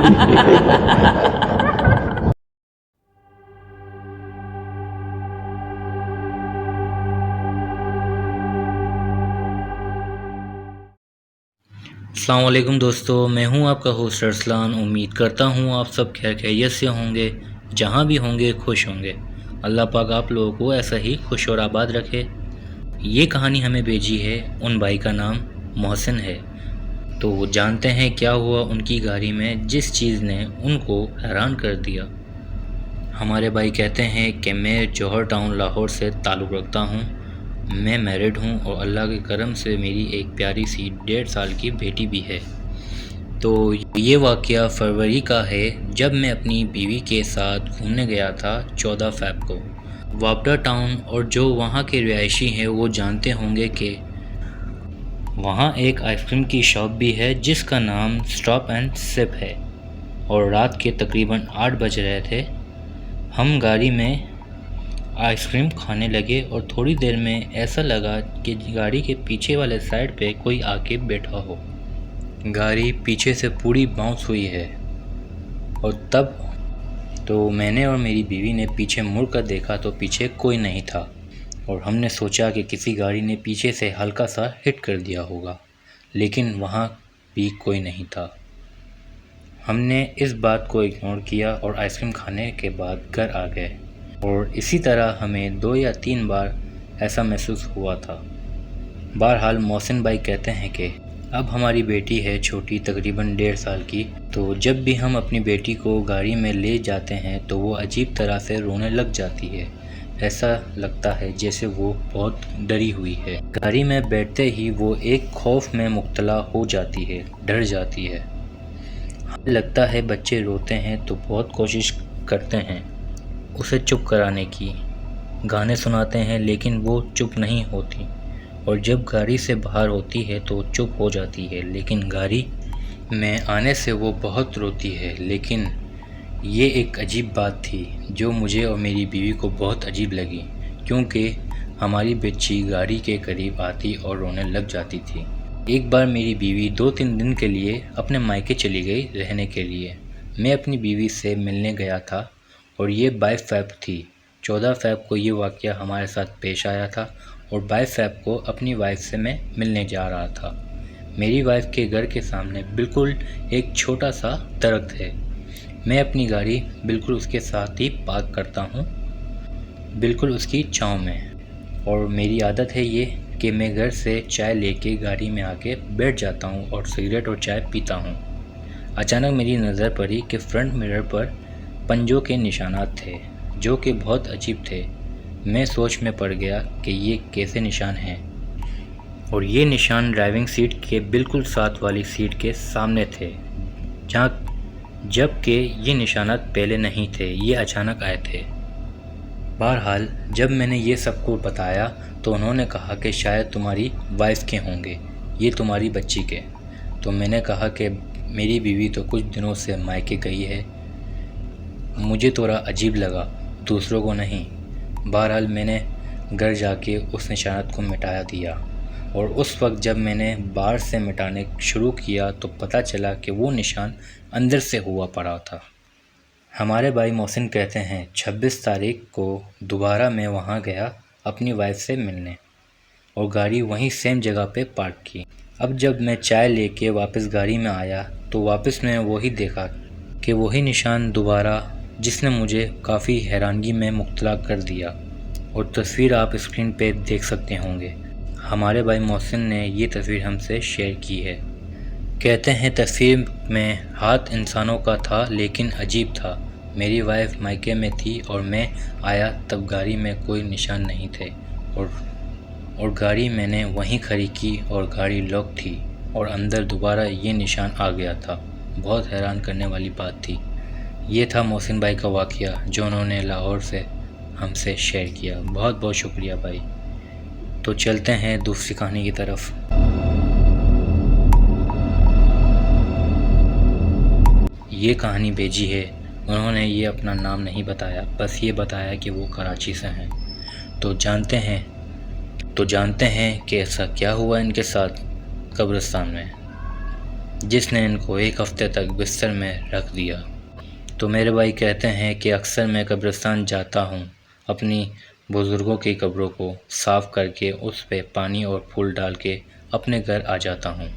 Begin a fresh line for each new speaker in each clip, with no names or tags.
السلام علیکم دوستو، میں ہوں آپ کا ہوسٹ ارسلان۔ امید کرتا ہوں آپ سب خیر خیریت سے ہوں گے، جہاں بھی ہوں گے خوش ہوں گے۔ اللہ پاک آپ لوگوں کو ایسا ہی خوش اور آباد رکھے۔ یہ کہانی ہمیں بھیجی ہے، ان بھائی کا نام محسن ہے۔ تو وہ جانتے ہیں کیا ہوا ان کی گاڑی میں جس چیز نے ان کو حیران کر دیا۔ ہمارے بھائی کہتے ہیں کہ میں جوہر ٹاؤن لاہور سے تعلق رکھتا ہوں، میں میرڈ ہوں اور اللہ کے کرم سے میری ایک پیاری سی 1.5 سال کی بیٹی بھی ہے۔ تو یہ واقعہ فروری کا ہے، جب میں اپنی بیوی کے ساتھ گھومنے گیا تھا 14 فیب کو وابڈا ٹاؤن۔ اور جو وہاں کے رہائشی ہیں وہ جانتے ہوں گے کہ وہاں ایک آئس کریم کی شاپ بھی ہے جس کا نام اسٹاپ اینڈ سپ ہے۔ اور رات کے تقریباً 8 بج رہے تھے، ہم گاڑی میں آئس کریم کھانے لگے اور تھوڑی دیر میں ایسا لگا کہ گاڑی کے پیچھے والے سائڈ پہ کوئی آ کے بیٹھا ہو۔ گاڑی پیچھے سے پوری باؤنس ہوئی ہے، اور تب تو میں نے اور میری بیوی نے پیچھے مڑ کر دیکھا تو پیچھے کوئی نہیں تھا، اور ہم نے سوچا کہ کسی گاڑی نے پیچھے سے ہلکا سا ہٹ کر دیا ہوگا، لیکن وہاں بھی کوئی نہیں تھا۔ ہم نے اس بات کو اگنور کیا اور آئس کریم کھانے کے بعد گھر آ گئے، اور اسی طرح ہمیں 2 یا 3 بار ایسا محسوس ہوا تھا۔ بہرحال محسن بھائی کہتے ہیں کہ اب ہماری بیٹی ہے چھوٹی، تقریباً 1.5 سال کی، تو جب بھی ہم اپنی بیٹی کو گاڑی میں لے جاتے ہیں تو وہ عجیب طرح سے رونے لگ جاتی ہے۔ ایسا لگتا ہے جیسے وہ بہت ڈری ہوئی ہے۔ گاڑی میں بیٹھتے ہی وہ ایک خوف میں مبتلا ہو جاتی ہے، ڈر جاتی ہے۔ ہمیں لگتا ہے بچے روتے ہیں تو بہت کوشش کرتے ہیں اسے چپ کرانے کی، گانے سناتے ہیں لیکن وہ چپ نہیں ہوتی، اور جب گاڑی سے باہر ہوتی ہے تو چپ ہو جاتی ہے، لیکن گاڑی میں آنے سے وہ بہت روتی ہے۔ لیکن یہ ایک عجیب بات تھی جو مجھے اور میری بیوی کو بہت عجیب لگی، کیونکہ ہماری بچی گاڑی کے قریب آتی اور رونے لگ جاتی تھی۔ ایک بار میری بیوی 2-3 دن کے لیے اپنے مائکے چلی گئی رہنے کے لیے۔ میں اپنی بیوی سے ملنے گیا تھا، اور یہ 22 فیب تھی۔ 14 فیب کو یہ واقعہ ہمارے ساتھ پیش آیا تھا، اور 22 فیب کو اپنی وائف سے میں ملنے جا رہا تھا۔ میری وائف کے گھر کے سامنے بالکل ایک چھوٹا سا درخت ہے۔ میں اپنی گاڑی بالکل اس کے ساتھ ہی پارک کرتا ہوں، بالکل اس کی چھاؤں میں، اور میری عادت ہے یہ کہ میں گھر سے چائے لے کے گاڑی میں آ کے بیٹھ جاتا ہوں اور سگریٹ اور چائے پیتا ہوں۔ اچانک میری نظر پڑی کہ فرنٹ مرر پر پنجوں کے نشانات تھے، جو کہ بہت عجیب تھے۔ میں سوچ میں پڑ گیا کہ یہ کیسے نشان ہیں، اور یہ نشان ڈرائیونگ سیٹ کے بالکل ساتھ والی سیٹ کے سامنے تھے، جبکہ یہ نشانات پہلے نہیں تھے، یہ اچانک آئے تھے۔ بہرحال جب میں نے یہ سب کو بتایا تو انہوں نے کہا کہ شاید تمہاری وائف کے ہوں گے، یہ تمہاری بچی کے۔ تو میں نے کہا کہ میری بیوی تو کچھ دنوں سے مائکے گئی ہے۔ مجھے تھوڑا عجیب لگا، دوسروں کو نہیں۔ بہرحال میں نے گھر جا کے اس نشانات کو مٹا دیا، اور اس وقت جب میں نے باہر سے مٹانے شروع کیا تو پتہ چلا کہ وہ نشان اندر سے ہوا پڑا تھا۔ ہمارے بھائی محسن کہتے ہیں 26 تاریخ کو دوبارہ میں وہاں گیا اپنی وائف سے ملنے، اور گاڑی وہیں سیم جگہ پہ پارک کی۔ اب جب میں چائے لے کے واپس گاڑی میں آیا تو واپس میں وہی دیکھا کہ وہی نشان دوبارہ، جس نے مجھے کافی حیرانگی میں مبتلا کر دیا، اور تصویر آپ اسکرین پہ دیکھ سکتے ہوں گے۔ ہمارے بھائی محسن نے یہ تصویر ہم سے شیئر کی ہے۔ کہتے ہیں تصویر میں ہاتھ انسانوں کا تھا لیکن عجیب تھا۔ میری وائف مائکے میں تھی اور میں آیا تب گاڑی میں کوئی نشان نہیں تھے، اور گاڑی میں نے وہیں کھڑی کی اور گاڑی لاک تھی، اور اندر دوبارہ یہ نشان آ گیا تھا۔ بہت حیران کرنے والی بات تھی۔ یہ تھا محسن بھائی کا واقعہ جو انہوں نے لاہور سے ہم سے شیئر کیا۔ بہت بہت شکریہ بھائی۔ تو چلتے ہیں دوسری کہانی کی طرف۔ یہ کہانی بھیجی ہے، انہوں نے یہ اپنا نام نہیں بتایا، بس یہ بتایا کہ وہ کراچی سے ہیں۔ تو جانتے ہیں کہ ایسا کیا ہوا ان کے ساتھ قبرستان میں۔ جس نے ان کو 1 ہفتے تک بستر میں رکھ دیا۔ تو میرے بھائی کہتے ہیں کہ اکثر میں قبرستان جاتا ہوں، اپنی بزرگوں کی قبروں کو صاف کر کے اس پہ پانی اور پھول ڈال کے اپنے گھر آ جاتا ہوں۔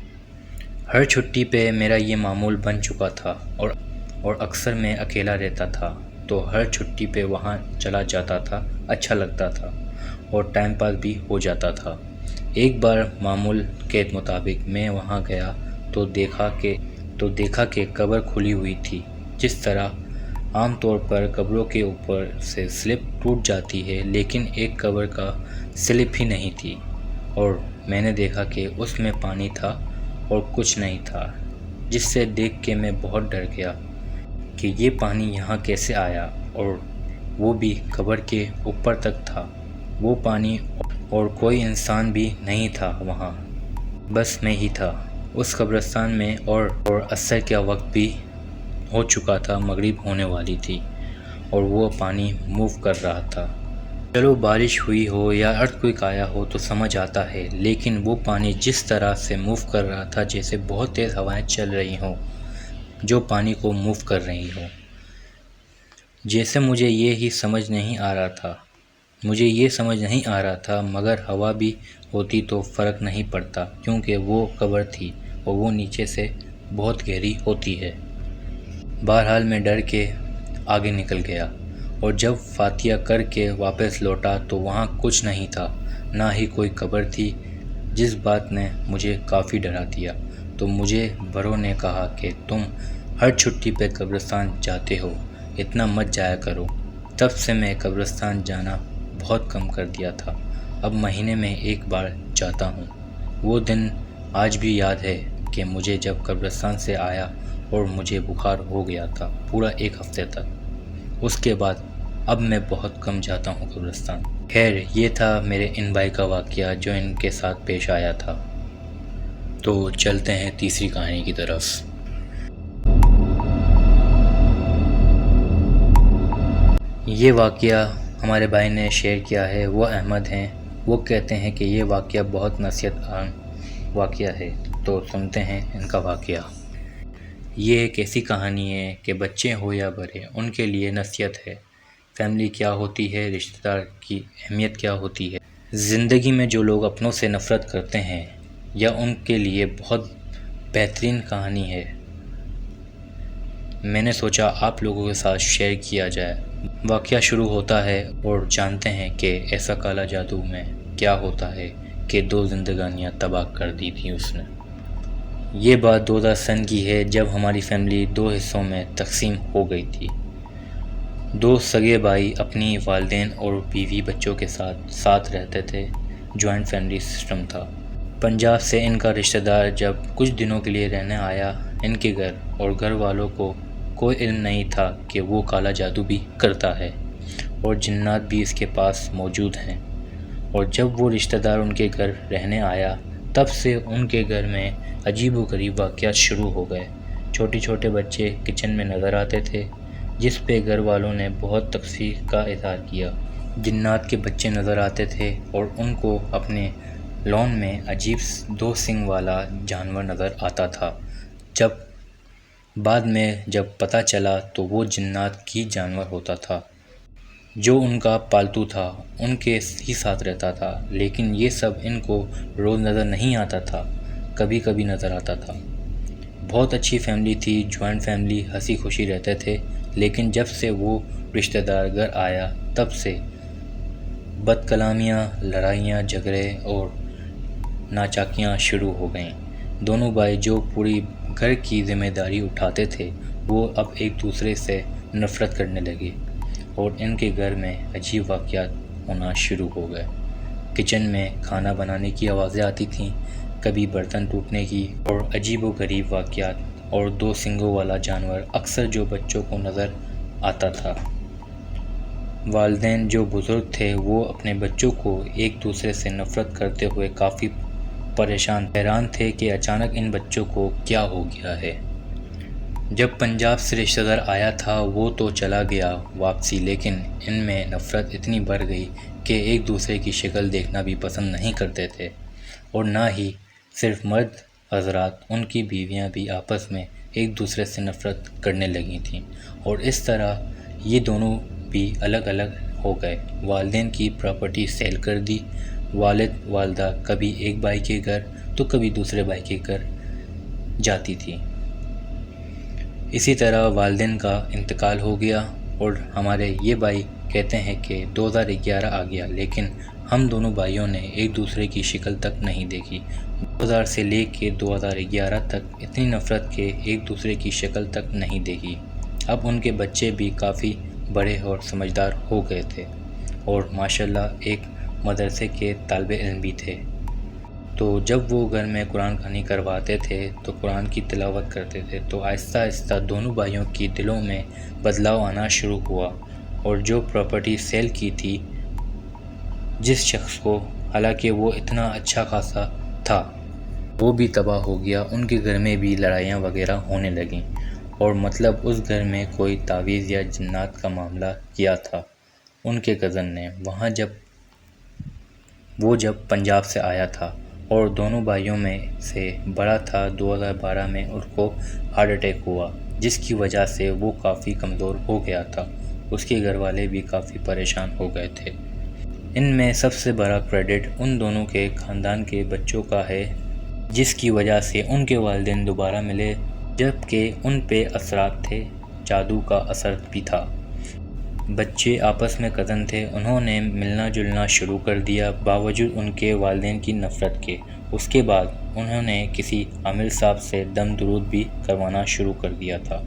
ہر چھٹی پہ میرا یہ معمول بن چکا تھا اور اکثر میں اکیلا رہتا تھا تو ہر چھٹی پہ وہاں چلا جاتا تھا، اچھا لگتا تھا اور ٹائم پاس بھی ہو جاتا تھا۔ ایک بار معمول کے مطابق میں وہاں گیا تو دیکھا کہ قبر کھلی ہوئی تھی۔ جس طرح عام طور پر قبروں کے اوپر سے سلپ ٹوٹ جاتی ہے، لیکن ایک قبر کا سلپ ہی نہیں تھی، اور میں نے دیکھا کہ اس میں پانی تھا اور کچھ نہیں تھا، جس سے دیکھ کے میں بہت ڈر گیا کہ یہ پانی یہاں کیسے آیا، اور وہ بھی قبر کے اوپر تک تھا وہ پانی، اور کوئی انسان بھی نہیں تھا وہاں، بس میں ہی تھا اس قبرستان میں، اور عصر کا وقت بھی ہو چکا تھا، مغرب ہونے والی تھی، اور وہ پانی موو کر رہا تھا۔ چلو بارش ہوئی ہو یا ارتھ آیا ہو تو سمجھ آتا ہے، لیکن وہ پانی جس طرح سے موو کر رہا تھا جیسے بہت تیز ہوائیں چل رہی ہوں جو پانی کو موو کر رہی ہوں، جیسے مجھے یہ سمجھ نہیں آ رہا تھا مگر ہوا بھی ہوتی تو فرق نہیں پڑتا، کیونکہ وہ قبر تھی اور وہ نیچے سے بہت گہری ہوتی ہے۔ بہرحال میں ڈر کے آگے نکل گیا، اور جب فاتحہ کر کے واپس لوٹا تو وہاں کچھ نہیں تھا، نہ ہی کوئی قبر تھی، جس بات نے مجھے کافی ڈرا دیا۔ تو مجھے بڑوں نے کہا کہ تم ہر چھٹی پہ قبرستان جاتے ہو، اتنا مت جایا کرو۔ تب سے میں قبرستان جانا بہت کم کر دیا تھا، اب مہینے میں 1 بار جاتا ہوں۔ وہ دن آج بھی یاد ہے کہ مجھے جب قبرستان سے آیا اور مجھے بخار ہو گیا تھا پورا 1 ہفتے تک۔ اس کے بعد اب میں بہت کم جاتا ہوں قبرستان۔ خیر، یہ تھا میرے ان بھائی کا واقعہ جو ان کے ساتھ پیش آیا تھا۔ تو چلتے ہیں تیسری کہانی کی طرف۔ یہ واقعہ ہمارے بھائی نے شیئر کیا ہے، وہ احمد ہیں۔ وہ کہتے ہیں کہ یہ واقعہ بہت نصیحت آن واقعہ ہے۔ تو سنتے ہیں ان کا واقعہ۔ یہ ایک ایسی کہانی ہے کہ بچے ہو یا بڑے، ان کے لیے نصیحت ہے۔ فیملی کیا ہوتی ہے، رشتہ دار کی اہمیت کیا ہوتی ہے۔ زندگی میں جو لوگ اپنوں سے نفرت کرتے ہیں یا ان کے لیے بہت بہترین کہانی ہے، میں نے سوچا آپ لوگوں کے ساتھ شیئر کیا جائے۔ واقعہ شروع ہوتا ہے اور جانتے ہیں کہ ایسا کالا جادو میں کیا ہوتا ہے کہ 2 زندگانیاں تباہ کر دی تھیں اس نے۔ یہ بات 2000 سن کی ہے، جب ہماری فیملی 2 حصوں میں تقسیم ہو گئی تھی۔ 2 سگے بھائی اپنی والدین اور بیوی بچوں کے ساتھ رہتے تھے، جوائنٹ فیملی سسٹم تھا۔ پنجاب سے ان کا رشتہ دار جب کچھ دنوں کے لیے رہنے آیا ان کے گھر، اور گھر والوں کو کوئی علم نہیں تھا کہ وہ کالا جادو بھی کرتا ہے اور جنات بھی اس کے پاس موجود ہیں۔ اور جب وہ رشتہ دار ان کے گھر رہنے آیا، تب سے ان کے گھر میں عجیب و غریب واقعات شروع ہو گئے۔ چھوٹے بچے کچن میں نظر آتے تھے، جس پہ گھر والوں نے بہت تکفیر کا اظہار کیا۔ جنات کے بچے نظر آتے تھے اور ان کو اپنے لون میں عجیب 2 سینگ والا جانور نظر آتا تھا۔ بعد میں جب پتہ چلا تو وہ جنات کی جانور ہوتا تھا جو ان کا پالتو تھا، ان کے ہی ساتھ رہتا تھا، لیکن یہ سب ان کو روز نظر نہیں آتا تھا، کبھی کبھی نظر آتا تھا۔ بہت اچھی فیملی تھی، جوائنٹ فیملی، ہنسی خوشی رہتے تھے، لیکن جب سے وہ رشتہ دار گھر آیا تب سے بد کلامیاں، لڑائیاں، جھگڑے اور ناچاکیاں شروع ہو گئیں۔ دونوں بھائی جو پوری گھر کی ذمہ داری اٹھاتے تھے، وہ اب ایک دوسرے سے نفرت کرنے لگے، اور ان کے گھر میں عجیب واقعات ہونا شروع ہو گئے۔ کچن میں کھانا بنانے کی آوازیں آتی تھیں، کبھی برتن ٹوٹنے کی، اور عجیب و غریب واقعات، اور 2 سینگوں والا جانور اکثر جو بچوں کو نظر آتا تھا۔ والدین جو بزرگ تھے وہ اپنے بچوں کو ایک دوسرے سے نفرت کرتے ہوئے کافی حیران تھے کہ اچانک ان بچوں کو کیا ہو گیا ہے۔ جب پنجاب سے رشتہ دار آیا تھا وہ تو چلا گیا واپسی، لیکن ان میں نفرت اتنی بڑھ گئی کہ ایک دوسرے کی شکل دیکھنا بھی پسند نہیں کرتے تھے، اور نہ ہی صرف مرد حضرات ان کی بیویاں بھی آپس میں ایک دوسرے سے نفرت کرنے لگی تھیں، اور اس طرح یہ دونوں بھی الگ الگ ہو گئے۔ والدین کی پراپرٹی سیل کر دی، والد والدہ کبھی ایک بھائی کے گھر تو کبھی دوسرے بھائی کے گھر جاتی تھی۔ اسی طرح والدین کا انتقال ہو گیا، اور ہمارے یہ بھائی کہتے ہیں کہ 2011 آ گیا لیکن ہم دونوں بھائیوں نے ایک دوسرے کی شکل تک نہیں دیکھی۔ 2000 سے لے کے 2011 تک اتنی نفرت کہ ایک دوسرے کی شکل تک نہیں دیکھی۔ اب ان کے بچے بھی کافی بڑے اور سمجھدار ہو گئے تھے، اور ماشاءاللہ ایک مدرسے کے طالب علم بھی تھے۔ تو جب وہ گھر میں قرآن خوانی کرواتے تھے تو قرآن کی تلاوت کرتے تھے، تو آہستہ آہستہ دونوں بھائیوں کی دلوں میں بدلاؤ آنا شروع ہوا، اور جو پراپرٹی سیل کی تھی جس شخص کو، حالانکہ وہ اتنا اچھا خاصا تھا، وہ بھی تباہ ہو گیا۔ ان کے گھر میں بھی لڑائیاں وغیرہ ہونے لگیں، اور مطلب اس گھر میں کوئی تعویذ یا جنات کا معاملہ کیا تھا ان کے کزن نے، جب پنجاب سے آیا تھا، اور دونوں بھائیوں میں سے بڑا تھا۔ 2012 میں اس کو ہارٹ اٹیک ہوا، جس کی وجہ سے وہ کافی کمزور ہو گیا تھا۔ اس کے گھر والے بھی کافی پریشان ہو گئے تھے۔ ان میں سب سے بڑا کریڈٹ ان دونوں کے خاندان کے بچوں کا ہے، جس کی وجہ سے ان کے والدین دوبارہ ملے، جبکہ ان پہ اثرات تھے، جادو کا اثر بھی تھا۔ بچے آپس میں کزن تھے، انہوں نے ملنا جلنا شروع کر دیا باوجود ان کے والدین کی نفرت کے۔ اس کے بعد انہوں نے کسی عامل صاحب سے دم درود بھی کروانا شروع کر دیا تھا،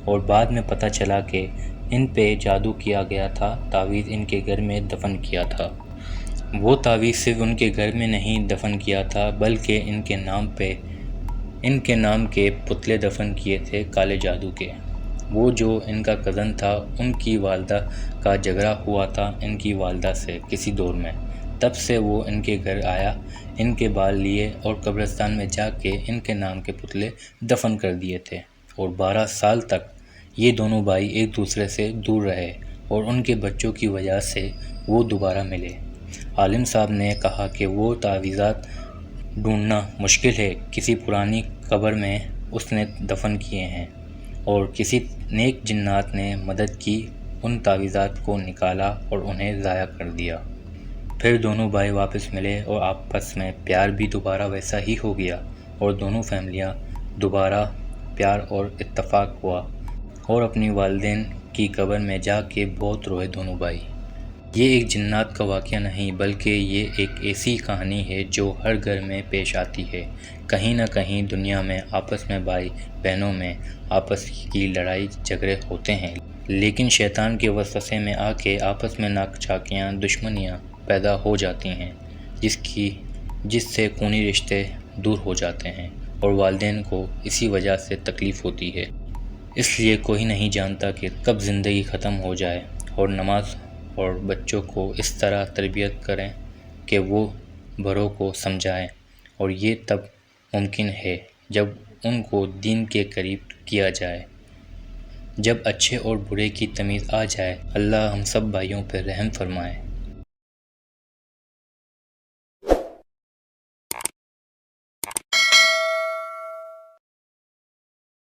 اور بعد میں پتہ چلا کہ ان پہ جادو کیا گیا تھا، تعویذ ان کے گھر میں دفن کیا تھا۔ وہ تعویذ صرف ان کے گھر میں نہیں دفن کیا تھا بلکہ ان کے نام کے پتلے دفن کیے تھے کالے جادو کے۔ وہ جو ان کا کزن تھا، ان کی والدہ کا جھگڑا ہوا تھا ان کی والدہ سے کسی دور میں، تب سے وہ ان کے گھر آیا، ان کے بال لیے اور قبرستان میں جا کے ان کے نام کے پتلے دفن کر دیے تھے، اور 12 سال تک یہ دونوں بھائی ایک دوسرے سے دور رہے، اور ان کے بچوں کی وجہ سے وہ دوبارہ ملے۔ عالم صاحب نے کہا کہ وہ تعویذات ڈھونڈنا مشکل ہے، کسی پرانی قبر میں اس نے دفن کیے ہیں، اور کسی نیک جنات نے مدد کی، ان تعویذات کو نکالا اور انہیں ضائع کر دیا۔ پھر دونوں بھائی واپس ملے، اور آپس میں پیار بھی دوبارہ ویسا ہی ہو گیا، اور دونوں فیملیاں دوبارہ پیار اور اتفاق ہوا، اور اپنی والدین کی قبر میں جا کے بہت روئے دونوں بھائی۔ یہ ایک جنات کا واقعہ نہیں بلکہ یہ ایک ایسی کہانی ہے جو ہر گھر میں پیش آتی ہے۔ کہیں نہ کہیں دنیا میں آپس میں بھائی بہنوں میں آپس کی لڑائی جھگڑے ہوتے ہیں، لیکن شیطان کے وسوسے میں آ کے آپس میں ناکچاکیاں، دشمنیاں پیدا ہو جاتی ہیں، جس سے خونی رشتے دور ہو جاتے ہیں، اور والدین کو اسی وجہ سے تکلیف ہوتی ہے۔ اس لیے کوئی نہیں جانتا کہ کب زندگی ختم ہو جائے، اور نماز اور بچوں کو اس طرح تربیت کریں کہ وہ بڑوں کو سمجھائیں، اور یہ تب ممکن ہے جب ان کو دین کے قریب کیا جائے، جب اچھے اور برے کی تمیز آ جائے۔ اللہ ہم سب بھائیوں پر رحم فرمائے۔